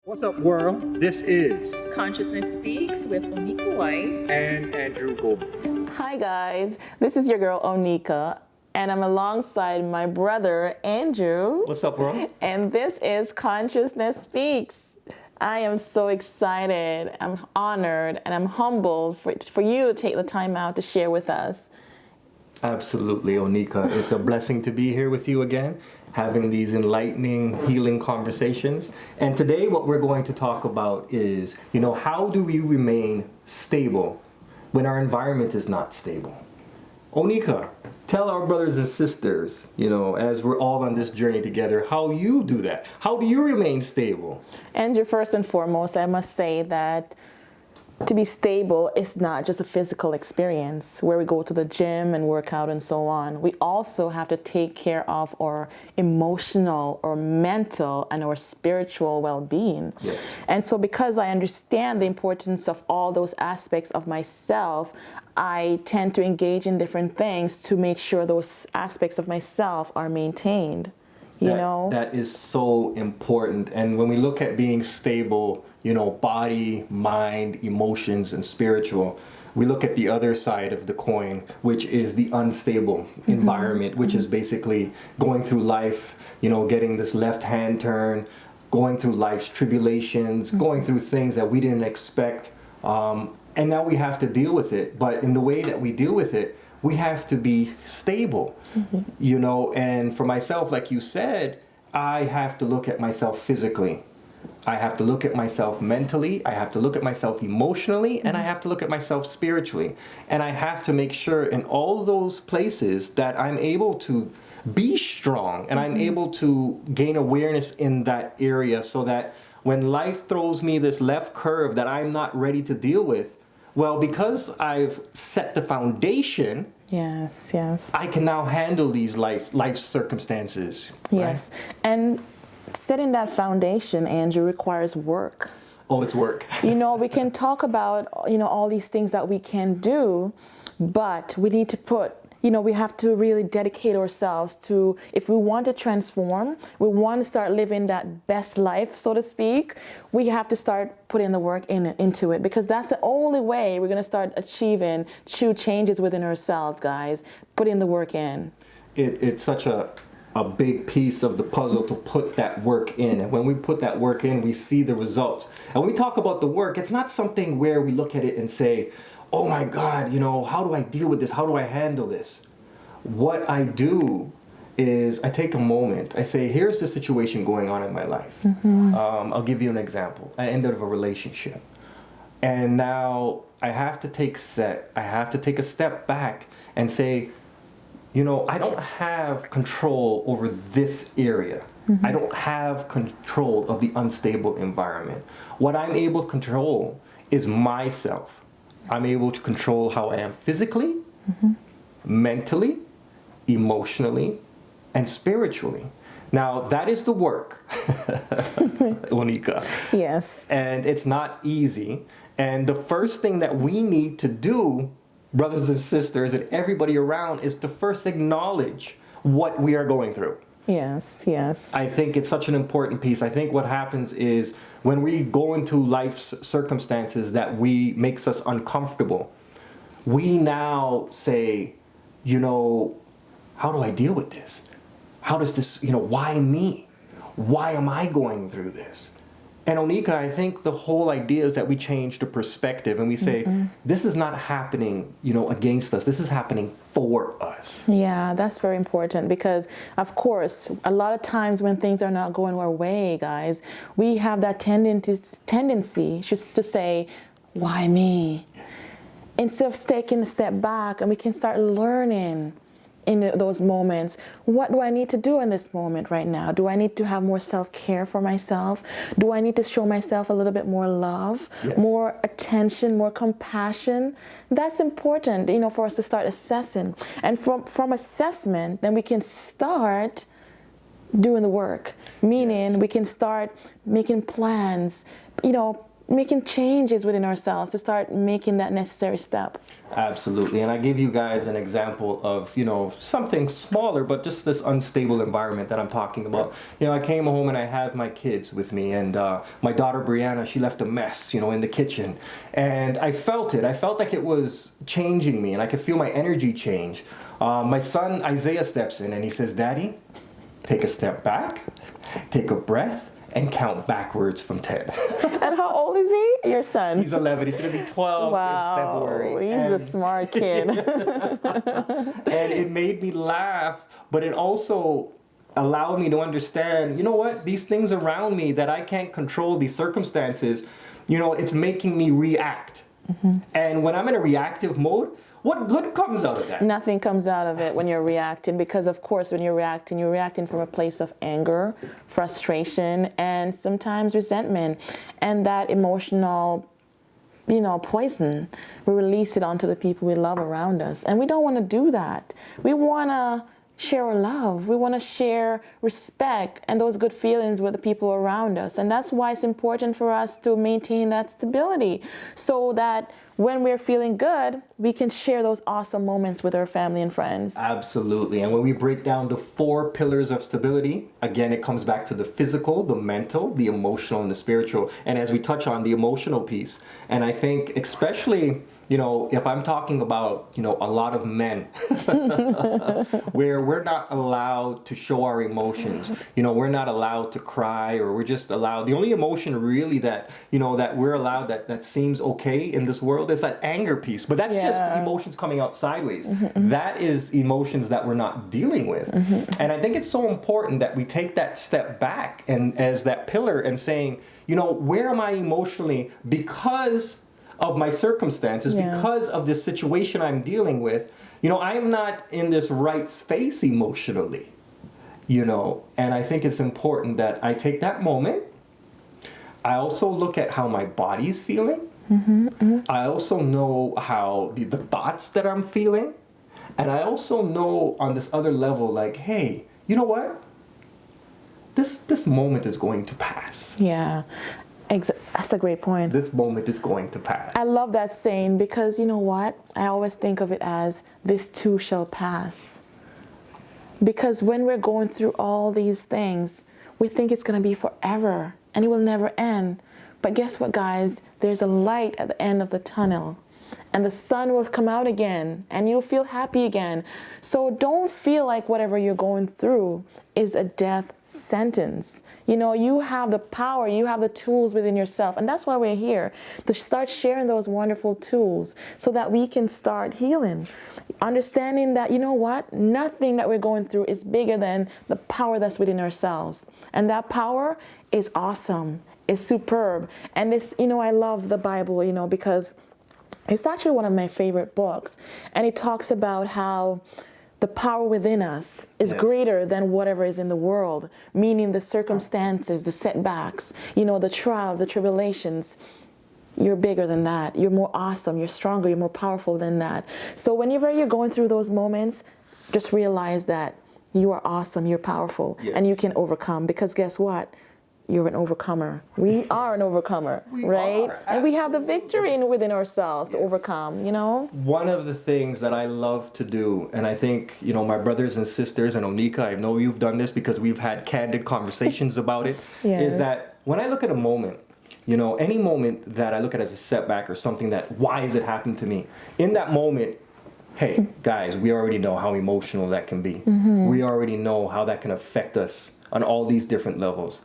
What's up, world? This is Consciousness Speaks with Onika Whyte and Andrew Gobind. Hi guys, this is your girl Onika, and I'm alongside my brother Andrew. What's up, world? And this is Consciousness Speaks. I am so excited, I'm honored, and I'm humbled for you to take the time out to share with us. Absolutely, Onika. It's a blessing to be here with you again, having these enlightening, healing conversations. And today what we're going to talk about is, how do we remain stable when our environment is not stable? Onika, tell our brothers and sisters, as we're all on this journey together, how you do that. How do you remain stable? Andrew, first and foremost, I must say that to be stable is not just a physical experience where we go to the gym and work out and so on. We also have to take care of our emotional or mental and our spiritual well-being. Yes. And so because I understand the importance of all those aspects of myself, I tend to engage in different things to make sure those aspects of myself are maintained. That is so important. And when we look at being stable, body, mind, emotions, and spiritual, we look at the other side of the coin, which is the unstable environment, which is basically going through life, getting this left hand turn, going through life's tribulations, going through things that we didn't expect. And now we have to deal with it. But in the way that we deal with it, we have to be stable, and for myself, like you said, I have to look at myself physically. I have to look at myself mentally. I have to look at myself emotionally, and I have to look at myself spiritually. And I have to make sure in all those places that I'm able to be strong and I'm able to gain awareness in that area so that when life throws me this left curve that I'm not ready to deal with, well, because I've set the foundation, Yes. I can now handle these life circumstances. Yes. Right? And setting that foundation, Andrew, requires work. Oh, it's work. We can talk about, all these things that we can do, but we need to put, we have to really dedicate ourselves to, if we want to transform, we want to start living that best life, so to speak, we have to start putting the work into it, because that's the only way we're going to start achieving true changes within ourselves, guys, putting the work in. It's such a big piece of the puzzle to put that work in. And when we put that work in, we see the results. And when we talk about the work, it's not something where we look at it and say, oh my God, how do I deal with this? How do I handle this? What I do is I take a moment. I say, here's the situation going on in my life. I'll give you an example. I ended a relationship. And now I have to take a step back and say, I don't have control over this area. I don't have control of the unstable environment. What I'm able to control is myself. I'm able to control how I am physically, mentally, emotionally, and spiritually. Now, that is the work, Onika. Yes. And it's not easy. And the first thing that we need to do, brothers and sisters and everybody around, is to first acknowledge what we are going through. Yes. I think it's such an important piece. I think what happens is when we go into life's circumstances that makes us uncomfortable, we now say, how do I deal with this? How does this, why me? Why am I going through this? And Onika, I think the whole idea is that we change the perspective and we say, this is not happening, against us. This is happening for us. Yeah, that's very important because, of course, a lot of times when things are not going our way, guys, we have that tendency just to say, why me? Instead of taking a step back, and we can start learning in those moments, what do I need to do in this moment right now? Do I need to have more self-care for myself? Do I need to show myself a little bit more love, more attention, more compassion? That's important, for us to start assessing. And from assessment, then we can start doing the work, meaning we can start making plans, making changes within ourselves to start making that necessary step. Absolutely. And I give you guys an example of, something smaller, but just this unstable environment that I'm talking about. I came home and I had my kids with me, and my daughter Brianna, she left a mess, in the kitchen. And I felt it. I felt like it was changing me, and I could feel my energy change. My son Isaiah steps in and he says, "Daddy, take a step back, take a breath, and count backwards from 10. And how old is he? Your son? He's 11. He's going to be 12 in February. He's a smart kid. And it made me laugh, but it also allowed me to understand, these things around me that I can't control, these circumstances, it's making me react. Mm-hmm. And when I'm in a reactive mode, what good comes out of that? Nothing comes out of it when you're reacting, because of course when you're reacting from a place of anger, frustration, and sometimes resentment. And that emotional, poison, we release it onto the people we love around us. And we don't want to do that. We want to share love. We want to share respect and those good feelings with the people around us. And that's why it's important for us to maintain that stability, so that when we're feeling good, we can share those awesome moments with our family and friends. Absolutely. And when we break down the 4 pillars of stability, again, it comes back to the physical, the mental, the emotional, and the spiritual. And as we touch on the emotional piece, and I think especially, if I'm talking about, a lot of men, where we're not allowed to show our emotions, we're not allowed to cry, or we're just allowed, the only emotion really that, that we're allowed that seems okay in this world is that anger piece. But that's just emotions coming out sideways. Mm-hmm. That is emotions that we're not dealing with. Mm-hmm. And I think it's so important that we take that step back and as that pillar and saying, where am I emotionally because of my circumstances, because of this situation I'm dealing with, I'm not in this right space emotionally, and I think it's important that I take that moment. I also look at how my body's feeling. Mm-hmm, mm-hmm. I also know how the thoughts that I'm feeling, and I also know on this other level, like, hey, you know what? This moment is going to pass. Yeah. That's a great point. This moment is going to pass. I love that saying, because you know what? I always think of it as this too shall pass. Because when we're going through all these things, we think it's going to be forever and it will never end. But guess what, guys? There's a light at the end of the tunnel. And the sun will come out again and you'll feel happy again. So don't feel like whatever you're going through is a death sentence. You have the power, you have the tools within yourself. And that's why we're here, to start sharing those wonderful tools so that we can start healing. Understanding that, nothing that we're going through is bigger than the power that's within ourselves. And that power is awesome, is superb. And this, I love the Bible, because it's actually one of my favorite books, and it talks about how the power within us is greater than whatever is in the world, meaning the circumstances, the setbacks, the trials, the tribulations. You're bigger than that. You're more awesome. You're stronger. You're more powerful than that. So whenever you're going through those moments, just realize that you are awesome. You're powerful, and you can overcome, because guess what? You're an overcomer. We are an overcomer, right? And we have the victory within ourselves to overcome, One of the things that I love to do, and I think, my brothers and sisters, and Onika, I know you've done this because we've had candid conversations about it, is that when I look at a moment, any moment that I look at as a setback or something that, why is it happening to me? In that moment, hey, guys, we already know how emotional that can be. Mm-hmm. We already know how that can affect us on all these different levels.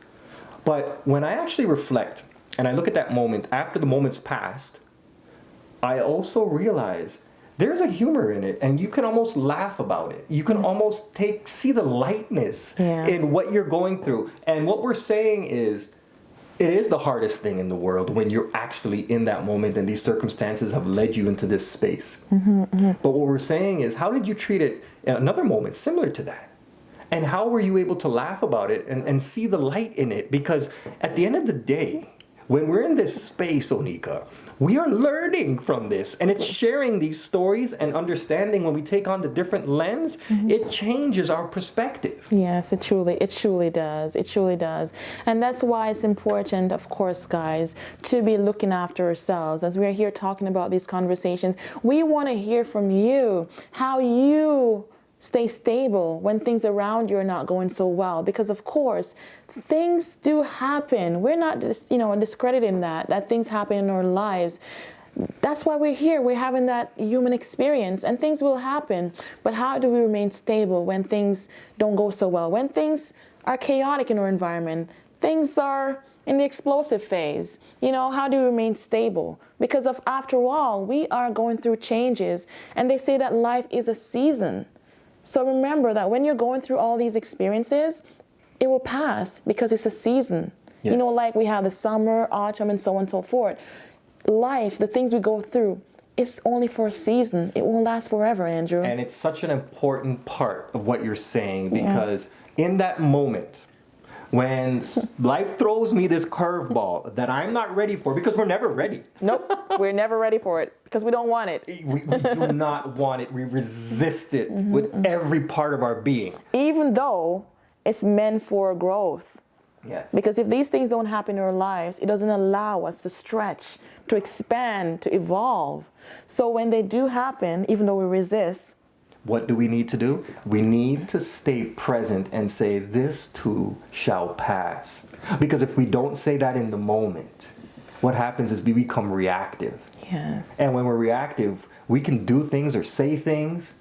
But when I actually reflect and I look at that moment, after the moment's passed, I also realize there's a humor in it, and you can almost laugh about it. You can almost see the lightness in what you're going through. And what we're saying is, it is the hardest thing in the world when you're actually in that moment and these circumstances have led you into this space. Mm-hmm, mm-hmm. But what we're saying is, how did you treat it in another moment similar to that? And how were you able to laugh about it and see the light in it? Because at the end of the day, when we're in this space, Onika, we are learning from this, and it's sharing these stories and understanding. When we take on the different lens, it changes our perspective. Yes, it truly does. It truly does. And that's why it's important, of course, guys, to be looking after ourselves. As we're here talking about these conversations, we want to hear from you, how you stay stable when things around you are not going so well. Because of course, things do happen. We're not just, discrediting that things happen in our lives. That's why we're here. We're having that human experience, and things will happen. But how do we remain stable when things don't go so well? When things are chaotic in our environment, things are in the explosive phase. How do we remain stable? Because after all, we are going through changes, and they say that life is a season. So remember that when you're going through all these experiences, it will pass because it's a season. Yes. Like we have the summer, autumn, and so on and so forth. Life, the things we go through, it's only for a season. It won't last forever, Andrew. And it's such an important part of what you're saying, because in that moment, when life throws me this curveball that I'm not ready for, because we're never ready. Nope, we're never ready for it because we don't want it. We do not want it. We resist it with every part of our being. Even though it's meant for growth. Yes. Because if these things don't happen in our lives, it doesn't allow us to stretch, to expand, to evolve. So when they do happen, even though we resist, what do we need to do? We need to stay present and say, this too shall pass. Because if we don't say that in the moment, what happens is we become reactive. yes. And when we're reactive, we can do things or say things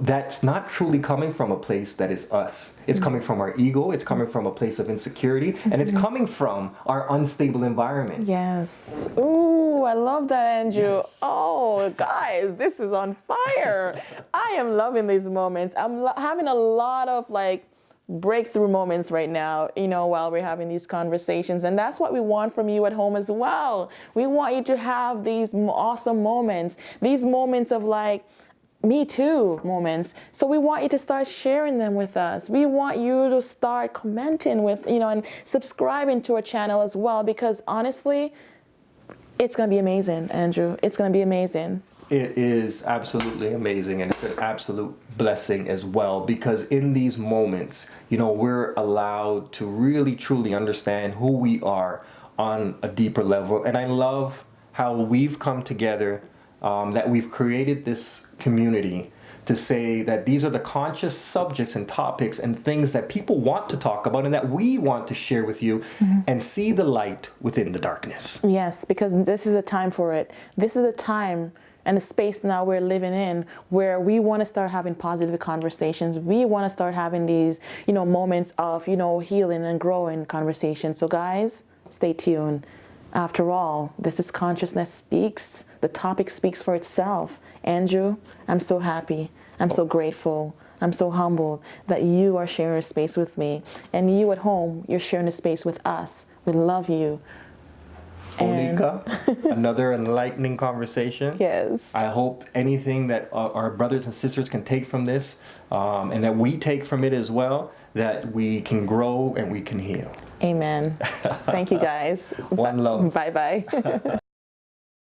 that's not truly coming from a place that is us. It's coming from our ego. It's coming from a place of insecurity. And it's coming from our unstable environment. Yes. Ooh, I love that, Andrew. Yes. Oh, guys, this is on fire. I am loving these moments. I'm having a lot of breakthrough moments right now, while we're having these conversations. And that's what we want from you at home as well. We want you to have these awesome moments, these moments of me too moments. So we want you to start sharing them with us. We want you to start commenting with, and subscribing to our channel as well, because honestly, it's going to be amazing, Andrew. It's going to be amazing. It is absolutely amazing, and it's an absolute blessing as well, because in these moments, we're allowed to really truly understand who we are on a deeper level. And I love how we've come together, that we've created this community to say that these are the conscious subjects and topics and things that people want to talk about and that we want to share with you, and see the light within the darkness. Yes, because this is a time for it. This is a time and a space now we're living in where we want to start having positive conversations. We want to start having these, moments of, healing and growing conversations. So guys, stay tuned. After all, this is Consciousness Speaks. The topic speaks for itself. Andrew, I'm so happy. I'm so grateful. I'm so humbled that you are sharing a space with me. And you at home, you're sharing a space with us. We love you. Onika, another enlightening conversation. Yes. I hope anything that our brothers and sisters can take from this, and that we take from it as well, that we can grow and we can heal. Amen. Thank you, guys. One love. Bye-bye.